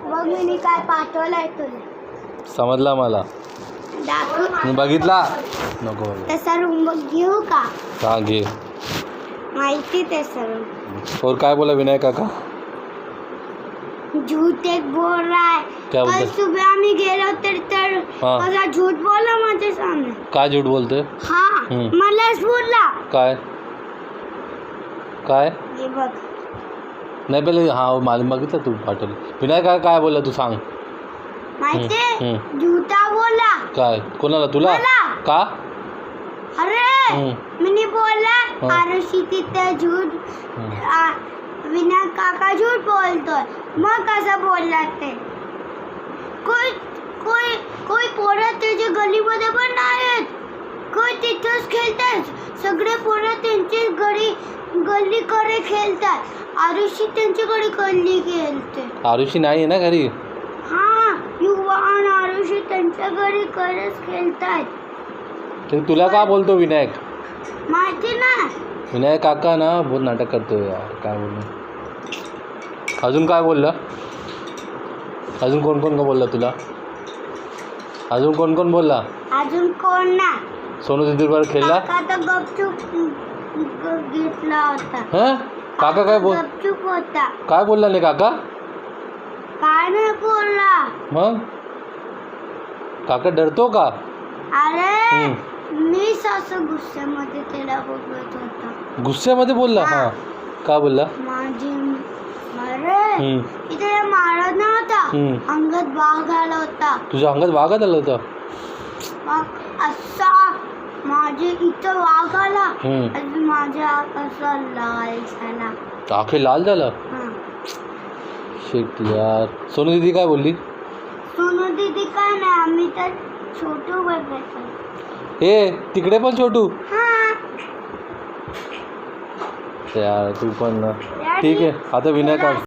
बघ मी काय पाठवलंय तुला. समजला मला. दाखव. बघितला नको. तसा रूम घेऊ का? हाँ घे. माहिती ते सर. और काय बोला विनय काका? झूठ एक बोल रहा है. क्या कल बोलते? सुबह आम्ही गेलो तर हाँ. मला झूठ बोलला माझ्या सामने. काय झूठ बोलते? हाँ. मलाच बोलला. काय काय हे बघ. नाही पहिले हाँ मालूम बघितलं तू पाठवलं. विनय काका काय बोलला तू सांग. माहिती झूठा बोला. काय कोणाला तुला? मला. का? अरे मैंने बोला आरुषी तिथे झूठ विनय काका झूठ बोलतोय. मग कसं बोलला ते? कोई कोई कोई पोरं त्याच्या गलीमध्ये पण नाहीत. कोई तिथंच खेळतात. सगळे पोरं त्यांची गल्लीकडे खेळतात. आरुषी त्यांच्याकडे गल्ली खेळते. आरुषी नाही आहे ना घरी? हाँ युवा आणि आरुषी त्यांच्या घरी कडेच खेळतात. तर तुला का बोलतो विनायक? माहिती ना. विनायक काका ना बहुत नाटक करतोय यार. काय बोलू अजून काय बोलला? अजून कोण कोण का बोलला तुला? अजून कोण कोण बोलला? अजून कोण ना. सोनू दीदीवर खेळला? काका तर गपचूप घेतला होता. हां काका काय बोल? गपचूप होता. काय बोलला नाही काका? काय नाही बोलला. मग काका डरतो का? अरे मीच असं गुस्स्यामध्ये त्याला बोलत होता. गुस्स्यामध्ये बोलला? हां का बोलला? माझी अरे इथे मारत नव्हता. अंगात वाघ आला होता. तुझ्या अंगात वाघात आला होता? असा माझे इथं वाघ आला. माझ्या असा लाल झाला. आखे लाल झाला? शिट यार. सोनू दीदी काय बोलली? सोनू दीदी काय नाही. आम्ही तर छोटू बघायचो. ए तिकडे पण छोटू? हां यार तू पण ना. ठीक आहे आता विनय का